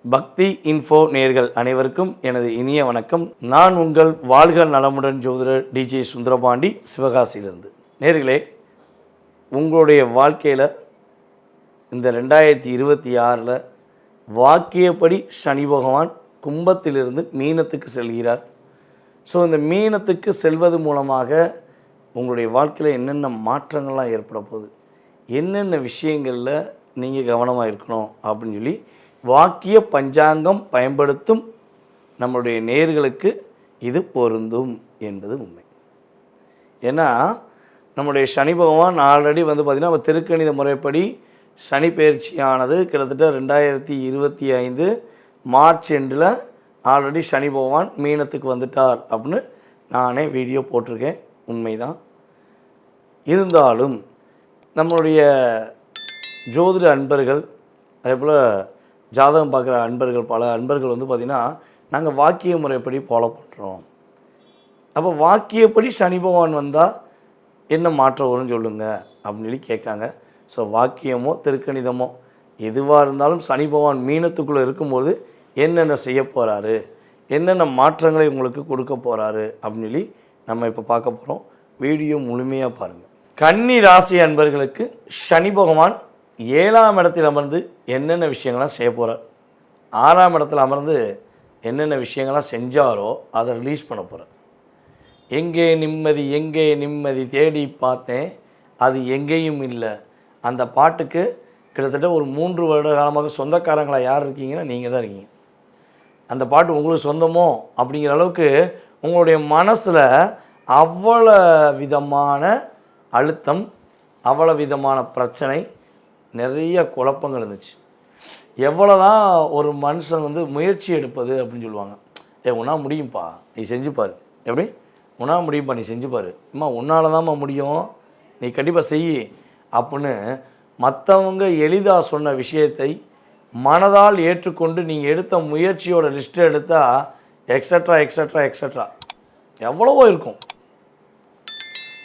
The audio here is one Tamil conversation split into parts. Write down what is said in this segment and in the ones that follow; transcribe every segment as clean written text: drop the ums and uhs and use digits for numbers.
பக்தி இன்ஃபோ நேயர்கள் அனைவருக்கும் எனது இனிய வணக்கம். நான் உங்கள் வாழ்க நலமுடன் ஜோதிடர் டிஜே சுந்தரபாண்டி, சிவகாசியிலிருந்து. நேயர்களே, உங்களுடைய வாழ்க்கையில் இந்த 2026 வாக்கியப்படி சனி பகவான் கும்பத்திலிருந்து மீனத்துக்கு செல்கிறார். ஸோ இந்த மீனத்துக்கு செல்வது மூலமாக உங்களுடைய வாழ்க்கையில் என்னென்ன மாற்றங்கள்லாம் ஏற்பட போகுது, என்னென்ன விஷயங்களில் நீங்கள் கவனமாக இருக்கணும் அப்படின்னு சொல்லி வாக்கிய பஞ்சாங்கம் பயன்படுத்தும் நம்மளுடைய நேயர்களுக்கு இது பொருந்தும் என்பது உண்மை. ஏன்னா நம்முடைய சனி பகவான் ஆல்ரெடி பார்த்திங்கன்னா திருக்கணித முறைப்படி சனி பயிற்சியானது கிட்டத்தட்ட 2025 மார்ச் எண்டில் ஆல்ரெடி சனி பகவான் மீனத்துக்கு வந்துட்டார் அப்படின்னு நானே வீடியோ போட்டிருக்கேன். உண்மைதான். இருந்தாலும் நம்மளுடைய ஜோதிட அன்பர்கள், அதே போல் ஜாதகம் பார்க்குற அன்பர்கள், பல அன்பர்கள் பார்த்திங்கன்னா நாங்கள் வாக்கிய முறைப்படி ஃபாலோ பண்ணுறோம். அப்போ வாக்கியப்படி சனி பகவான் வந்தால் என்ன மாற்றம் வரும்னு சொல்லுங்கள் அப்படின்னு சொல்லி கேட்காங்க. ஸோ வாக்கியமோ திருக்கணிதமோ எதுவாக இருந்தாலும் சனி பகவான் மீனத்துக்குள்ளே இருக்கும்போது என்னென்ன செய்ய போகிறாரு, என்னென்ன மாற்றங்களை உங்களுக்கு கொடுக்க போகிறாரு அப்படின்னு சொல்லி நம்ம இப்போ பார்க்க போகிறோம். வீடியோ முழுமையாக பாருங்கள். கன்னி ராசி அன்பர்களுக்கு சனி பகவான் 7ஆம் இடத்தில் அமர்ந்து என்னென்ன விஷயங்கள்லாம் செய்ய போகிறார், 6ஆம் இடத்தில் அமர்ந்து என்னென்ன விஷயங்கள்லாம் செஞ்சாரோ அதை ரிலீஸ் பண்ண போகிறார். எங்கே நிம்மதி எங்கே நிம்மதி தேடி பார்த்தேன், அது எங்கேயும் இல்லை. அந்த பாட்டுக்கு கிட்டத்தட்ட ஒரு 3 வருட காலமாக சொந்தக்காரங்களாக யார் இருக்கீங்கன்னா நீங்கள் தான் இருக்கீங்க. அந்த பாட்டு உங்களுக்கு சொந்தமோ அப்படிங்கிற அளவுக்கு உங்களுடைய மனசில் அவ்வளோ விதமான அழுத்தம், அவ்வளோ விதமான பிரச்சனை, நிறைய குழப்பங்கள் இருந்துச்சு. எவ்வளோ தான் ஒரு மனுஷன் முயற்சி எடுப்பது அப்படின்னு சொல்லுவாங்க. உன்னால் முடியும்ப்பா, நீ செஞ்சுப்பார். எப்படி உன்னால் முடியும்ப்பா, நீ செஞ்சுப்பார். அம்மா உன்னால் தான்மா முடியும், நீ கண்டிப்பாக செய் அப்படின்னு மற்றவங்க எளிதாக சொன்ன விஷயத்தை மனதால் ஏற்றுக்கொண்டு நீங்கள் எடுத்த முயற்சியோட லிஸ்ட்டை எடுத்தால் எக்ஸட்ரா எக்ஸட்ரா எக்ஸட்ரா எவ்வளவோ இருக்கும்.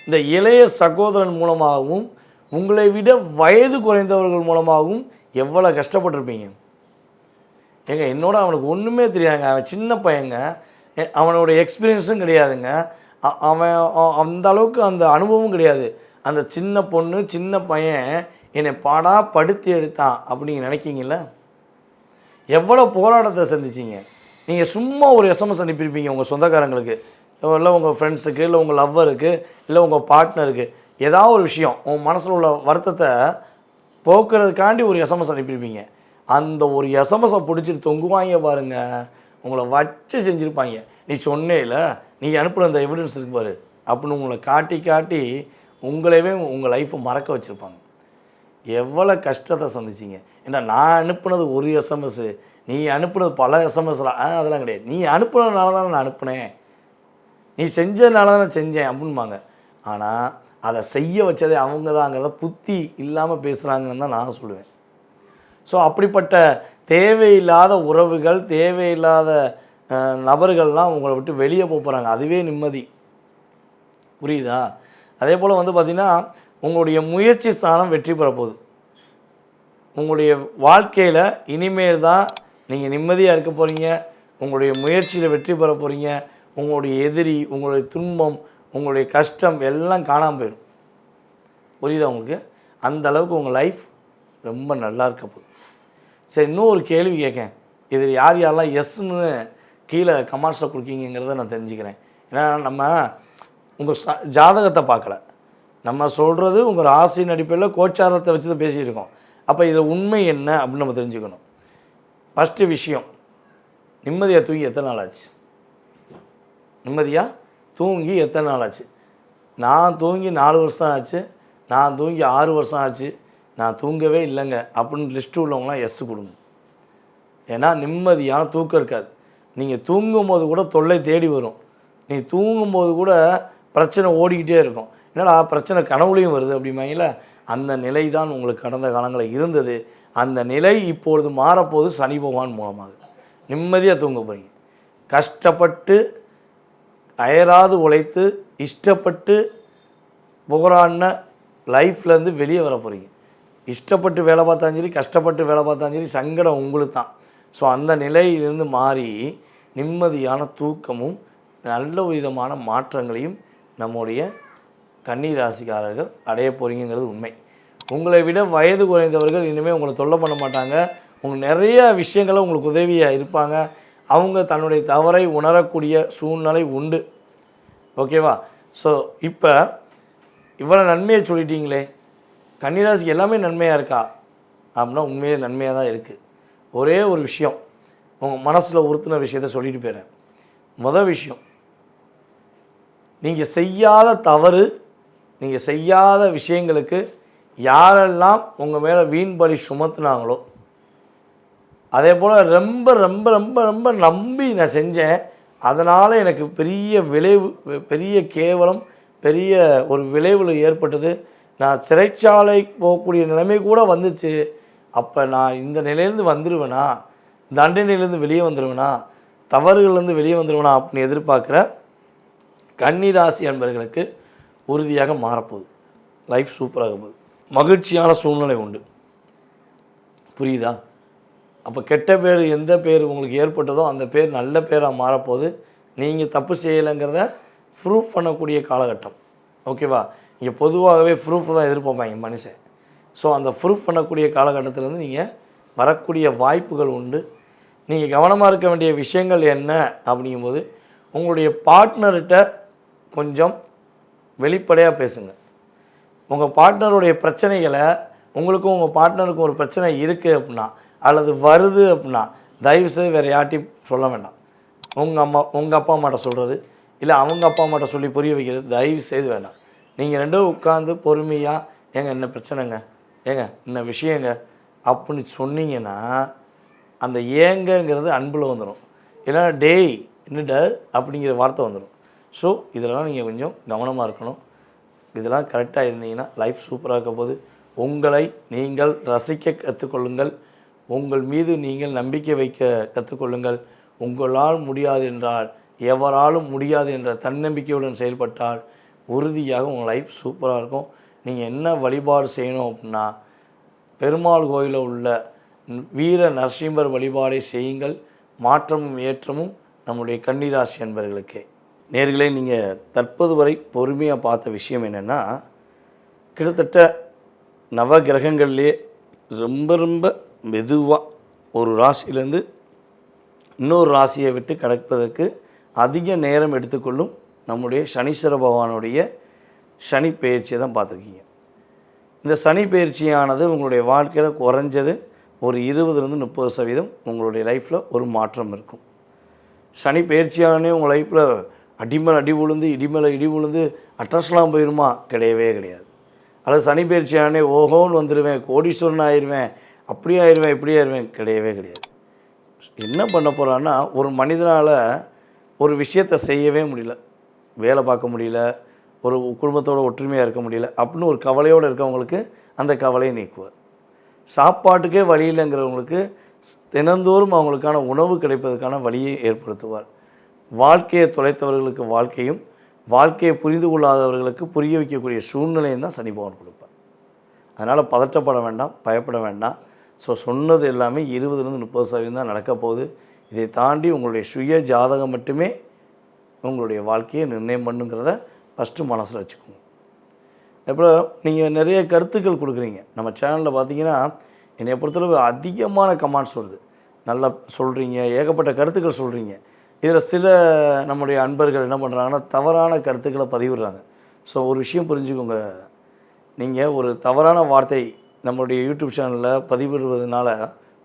இந்த இளைய சகோதரன் மூலமாகவும் உங்களை விட வயது குறைந்தவர்கள் மூலமாகவும் எவ்வளோ கஷ்டப்பட்டிருப்பீங்க. என்னோட அவனுக்கு ஒன்றுமே தெரியாதுங்க, அவன் சின்ன பையங்க, அவனோட எக்ஸ்பீரியன்ஸும் கிடையாதுங்க, அவன் அந்த அளவுக்கு அந்த அனுபவமும் கிடையாது. அந்த சின்ன பொண்ணு சின்ன பையன் என்னை படுத்தி எடுத்தான் அப்படின்னு நினைக்கிங்கல்ல. எவ்வளோ போராட்டத்தை சந்திச்சிங்க. நீங்கள் சும்மா ஒரு எஸ்எம்எஸ் அனுப்பியிருப்பீங்க உங்கள் சொந்தக்காரங்களுக்கு, இல்லை உங்கள் ஃப்ரெண்ட்ஸுக்கு, இல்லை உங்கள் லவ்வருக்கு, இல்லை உங்கள் பார்ட்னருக்கு. ஏதாவது ஒரு விஷயம் உங்கள் மனசில் உள்ள வருத்தத்தை போக்குறதுக்காண்டி ஒரு எஸ்எம்எஸ் அனுப்பியிருப்பீங்க. அந்த ஒரு எஸ்எம்எஸை பிடிச்சிட்டு தொங்குவாங்க பாருங்கள், உங்களை வச்சு செஞ்சுருப்பாங்க. நீ சொன்னே இல்லை, நீ அனுப்புன அந்த எவிடன்ஸ் இருக்கு பாரு அப்படின்னு உங்களை காட்டி காட்டி உங்களையே உங்கள் லைஃப்பை மறக்க வச்சுருப்பாங்க. எவ்வளோ கஷ்டத்தை சந்திச்சிங்க. ஏன்னா நான் அனுப்புனது ஒரு எஸ்எம்எஸ்ஸு, நீ அனுப்புனது பல எஸ்எம்எஸ்லாம், அதெல்லாம் கிடையாது. நீ அனுப்புனதுனால தானே நான் அனுப்புனேன், நீ செஞ்சதுனால தானே செஞ்சேன் அப்படின்பாங்க. ஆனால் அதை செய்ய வச்சதே அவங்க தான். அங்கே தான் புத்தி இல்லாமல் பேசுகிறாங்கன்னு தான் நான் சொல்லுவேன். ஸோ அப்படிப்பட்ட தேவையில்லாத உறவுகள், தேவையில்லாத நபர்கள்லாம் உங்களை விட்டு வெளியே போகிறாங்க. அதுவே நிம்மதி. புரியுதா? அதே போல் பார்த்திங்கன்னா உங்களுடைய முயற்சி ஸ்தானம் வெற்றி பெற போகுது. உங்களுடைய வாழ்க்கையில் இனிமேல் தான் நீங்கள் நிம்மதியாக இருக்க போகிறீங்க. உங்களுடைய முயற்சியில் வெற்றி பெற போகிறீங்க. உங்களுடைய எதிரி, உங்களுடைய துன்பம், உங்களுடைய கஷ்டம் எல்லாம் காணாமல் போயிடும். புரியுதா உங்களுக்கு? அந்த அளவுக்கு உங்கள் லைஃப் ரொம்ப நல்லா இருக்க போகுது. சரி, இன்னும் ஒரு கேள்வி கேட்கேன். இதில் யார் யாரெல்லாம் எஸ்ன்னு கீழே கமெண்ட்ஸில் கொடுக்கீங்கிறத நான் தெரிஞ்சுக்கிறேன். ஏன்னா நம்ம உங்கள் ஜாதகத்தை பார்க்கல, நம்ம சொல்கிறது உங்கள் ராசியின் அடிப்படையில் கோச்சாரத்தை வச்சு தான் பேசியிருக்கோம். அப்போ இதில் உண்மை என்ன அப்படின்னு நம்ம தெரிஞ்சுக்கணும். ஃபஸ்ட்டு விஷயம், நிம்மதியாக தூங்கி எத்தனை நாள் ஆச்சு? நிம்மதியாக தூங்கி எத்தனை நாள் ஆச்சு? நான் தூங்கி 4 வருஷம் ஆச்சு, நான் தூங்கி 6 வருஷம் ஆச்சு, நான் தூங்கவே இல்லைங்க அப்படின்னு லிஸ்ட்டு உள்ளவங்களாம் எஸ் கொடுங்க. ஏன்னா நிம்மதியான தூக்கம் இருக்காது. நீங்கள் தூங்கும்போது கூட தொல்லை தேடி வரும். நீ தூங்கும்போது கூட பிரச்சனை ஓடிக்கிட்டே இருக்கும். என்னடா பிரச்சனை கனவுலையும் வருது அப்படிம்பாங்கள, அந்த நிலை தான் உங்களுக்கு கடந்த காலங்களில் இருந்தது. அந்த நிலை இப்பொழுது மாறப்போது சனி பகவான் மூலமாக. நிம்மதியாக தூங்க போகிறீங்க. கஷ்டப்பட்டு அயராது உழைத்து இஷ்டப்பட்டு போராடின லைஃப்லேருந்து வெளியே வர போகிறீங்க. இஷ்டப்பட்டு வேலை பார்த்தாலும் சரி, கஷ்டப்பட்டு வேலை பார்த்தாலும் சரி, சங்கடம் உங்களுக்கு தான். ஸோ அந்த நிலையிலிருந்து மாறி நிம்மதியான தூக்கமும் நல்ல விதமான மாற்றங்களையும் நம்முடைய கன்னி ராசிக்காரர்கள் அடைய போகிறீங்கிறது உண்மை. உங்களை விட வயது குறைந்தவர்கள் இனிமேல் உங்களை தொல்லை பண்ண மாட்டாங்க. உங்களுக்கு நிறைய விஷயங்களும் உங்களுக்கு உதவியாக இருப்பாங்க. அவங்க தன்னுடைய தவறை உணரக்கூடிய சூழ்நிலை உண்டு. ஓகேவா? ஸோ இப்போ இவ்வளோ நன்மையை சொல்லிட்டீங்களே, கன்னிராசிக்கு எல்லாமே நன்மையாக இருக்கா அப்படின்னா உண்மையே நன்மையாக தான் இருக்குது. ஒரே ஒரு விஷயம் உங்கள் மனசில் உறுத்தின விஷயத்த சொல்லிட்டு போயிடுறேன். முதல் விஷயம், நீங்கள் செய்யாத தவறு, நீங்கள் செய்யாத விஷயங்களுக்கு யாரெல்லாம் உங்கள் மேலே வீண்பலி சுமத்துனாங்களோ, அதே போல் ரொம்ப ரொம்ப ரொம்ப ரொம்ப நம்பி நான் செஞ்சேன், அதனால் எனக்கு பெரிய விளைவு, பெரிய கேவலம், பெரிய ஒரு விளைவில் ஏற்பட்டது, நான் சிறைச்சாலை போகக்கூடிய நிலைமை கூட வந்துச்சு, அப்போ நான் இந்த நிலையிலேருந்து வந்துடுவேனா, தண்டனையிலேருந்து வெளியே வந்துடுவேனா, தவறுகள்லேருந்து வெளியே வந்துடுவேனா அப்படின்னு எதிர்பார்க்குற கன்னிராசி அன்பர்களுக்கு உறுதியாக மாறப்போகுது. லைஃப் சூப்பராக போகுது. மகிழ்ச்சியான சூழ்நிலை உண்டு. புரியுதா? அப்போ கெட்ட பேர் எந்த பேர் உங்களுக்கு ஏற்பட்டதோ அந்த பேர் நல்ல பேராக மாறப்போகுது. நீங்கள் தப்பு செய்யலைங்கிறத ப்ரூஃப் பண்ணக்கூடிய காலகட்டம். ஓகேவா? இங்கே பொதுவாகவே ப்ரூஃப் தான் எதிர்பார்ப்பாங்க மனுஷன். ஸோ அந்த ப்ரூஃப் பண்ணக்கூடிய காலகட்டத்திலேருந்து நீங்கள் வரக்கூடிய வாய்ப்புகள் உண்டு. நீங்கள் கவனமாக இருக்க வேண்டிய விஷயங்கள் என்ன அப்படிங்கும்போது, உங்களுடைய பார்ட்னர்கிட்ட கொஞ்சம் வெளிப்படையாக பேசுங்க. உங்கள் பார்ட்னருடைய பிரச்சனைகளை, உங்களுக்கும் உங்கள் பார்ட்னருக்கும் ஒரு பிரச்சனை இருக்குது அப்படின்னா, அல்லது வருது அப்படின்னா, தயவுசெய்து வேறு யார்ட்டையும் சொல்ல வேண்டாம். உங்கள் அப்பா அம்மாட்ட சொல்கிறது, இல்லை அவங்க அப்பா அம்மாட்ட சொல்லி புரிய வைக்கிறது தயவு செய்து வேண்டாம். நீங்கள் ரெண்டும் உட்காந்து பொறுமையாக, ஏங்க என்ன பிரச்சனைங்க, ஏங்க என்ன விஷயங்க அப்படின்னு சொன்னீங்கன்னா, அந்த ஏங்கங்கிறது அன்பில் வந்துடும். இல்லைன்னா டேய் என்னட அப்படிங்கிற வார்த்தை வந்துடும். ஸோ இதெல்லாம் நீங்கள் கொஞ்சம் கவனமாக இருக்கணும். இதெல்லாம் கரெக்டாக இருந்தீங்கன்னா லைஃப் சூப்பராக இருக்க போது. உங்களை நீங்கள் ரசிக்க கற்றுக்கொள்ளுங்கள். உங்கள் மீது நீங்கள் நம்பிக்கை வைக்க கற்றுக்கொள்ளுங்கள். உங்களால் முடியாது என்றால் எவராலும் முடியாது என்ற தன்னம்பிக்கையுடன் செயல்பட்டால் உறுதியாக உங்கள் லைஃப் சூப்பராக இருக்கும். நீங்கள் என்ன வழிபாடு செய்யணும் அப்படின்னா, பெருமாள் கோயிலில் உள்ள வீர நரசிம்மர் வழிபாடை செய்யுங்கள். மாற்றமும் ஏற்றமும் நம்முடைய கன்னிராசி அன்பர்களுக்கே. நேர்களே, நீங்கள் தற்போது வரை பொறுமையாக பார்த்த விஷயம் என்னென்னா, கிட்டத்தட்ட நவ கிரகங்கள்லேயே ரொம்ப ரொம்ப மெதுவாக ஒரு ராசியிலேருந்து இன்னொரு ராசியை விட்டு கடப்பதற்கு அதிக நேரம் எடுத்துக்கொள்ளும் நம்முடைய சனீஸ்வர பகவானுடைய சனி பயிற்சியை தான் பார்த்துருக்கீங்க. இந்த சனி பயிற்சியானது உங்களுடைய வாழ்க்கையில் குறைஞ்சது ஒரு 20-30% உங்களுடைய லைஃப்பில் ஒரு மாற்றம் இருக்கும். சனி பயிற்சியானே உங்கள் லைஃப்பில் அடிமேல் அடி விழுந்து, இடிமேல் இடி விழுந்து அட்ரஸ்லாம் போயிடுமா? கிடையவே கிடையாது. அல்லது சனி பயிற்சியானே ஓஹோன்னு வந்துடுவேன், கோடீஸ்வரன் ஆயிடுவேன், அப்படி ஆயிடுவேன், இப்படி ஆயிடுவேன், கிடையவே கிடையாது. என்ன பண்ண போகிறான்னா, ஒரு மனிதனால் ஒரு விஷயத்தை செய்யவே முடியல, வேலை பார்க்க முடியல, ஒரு குடும்பத்தோடு ஒற்றுமையாக இருக்க முடியல அப்படின்னு ஒரு கவலையோடு இருக்கவங்களுக்கு அந்த கவலையை நீக்குவார். சாப்பாட்டுக்கே வழி இல்லைங்கிறவங்களுக்கு தினந்தோறும் அவங்களுக்கான உணவு கிடைப்பதற்கான வழியை ஏற்படுத்துவார். வாழ்க்கையை தொலைத்தவர்களுக்கு வாழ்க்கையும், வாழ்க்கையை புரிந்து கொள்ளாதவர்களுக்கு புரிய வைக்கக்கூடிய சூழ்நிலையும் தான் சனி பகவான் கொடுப்பார். அதனால் பதற்றப்பட வேண்டாம், பயப்பட வேண்டாம். ஸோ சொன்னது எல்லாமே 20-30% தான் நடக்க போகுது. இதை தாண்டி உங்களுடைய சுய ஜாதகம் மட்டுமே உங்களுடைய வாழ்க்கையை நிர்ணயம் பண்ணுங்கிறத ஃபஸ்ட்டு மனசில் வச்சுக்கோங்க. அப்புறம் நீங்கள் நிறைய கருத்துக்கள் கொடுக்குறீங்க நம்ம சேனலில். பார்த்தீங்கன்னா என்னை பொறுத்தளவு அதிகமான கமெண்ட்ஸ் வருது. நல்லா சொல்கிறீங்க, ஏகப்பட்ட கருத்துக்கள் சொல்கிறீங்க. இதில் சில நம்முடைய அன்பர்கள் என்ன பண்ணுறாங்கன்னா, தவறான கருத்துக்களை பதிவிடுறாங்க. ஸோ ஒரு விஷயம் புரிஞ்சுக்கோங்க, நீங்கள் ஒரு தவறான வார்த்தை நம்மளுடைய யூடியூப் சேனலில் பதிவிடுவதனால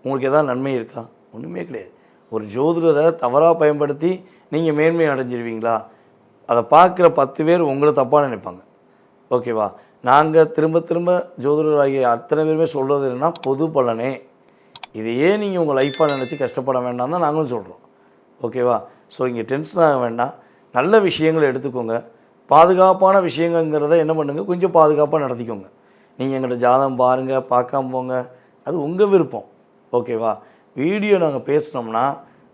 உங்களுக்கு எதாவது நன்மை இருக்கா? ஒன்றுமே கிடையாது. ஒரு ஜோதிடரை தவறாக பயன்படுத்தி நீங்கள் மேன்மை அடைஞ்சிருவீங்களா? அதை பார்க்குற 10 பேர் உங்களை தப்பாக நினைப்பாங்க. ஓகேவா? நாங்கள் திரும்ப திரும்ப ஜோதிடராகிய அத்தனை பேருமே சொல்கிறது என்னென்னா, பொது பலனே, இதையே நீங்கள் உங்கள் லைஃப்பாக நினச்சி கஷ்டப்பட வேண்டாம் தான் நாங்களும் சொல்கிறோம். ஓகேவா? ஸோ இங்கே டென்ஷன் ஆக வேண்டாம். நல்ல விஷயங்களை எடுத்துக்கோங்க. பாதுகாப்பான விஷயங்கிறத என்ன பண்ணுங்கள், கொஞ்சம் பாதுகாப்பாக நடத்திக்கோங்க. நீங்கள் எங்கள்கிட்ட ஜாதகம் பாருங்கள், பார்க்காம போங்க, அது உங்கள் விருப்பம். ஓகேவா? வீடியோ நாங்கள் பேசினோம்னா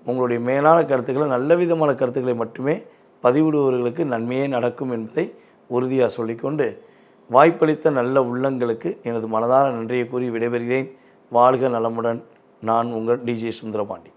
உங்களுடைய மேலான கருத்துக்களை, நல்ல விதமான கருத்துக்களை மட்டுமே பதிவிடுபவர்களுக்கு நன்மையே நடக்கும் என்பதை உறுதியாக சொல்லிக்கொண்டு, வாய்ப்பளித்த நல்ல உள்ளங்களுக்கு எனது மனதார நன்றியை கூறி விடைபெறுகிறேன். வாழ்க நலமுடன். நான் உங்கள் டிஜே சுந்தரபாண்டி.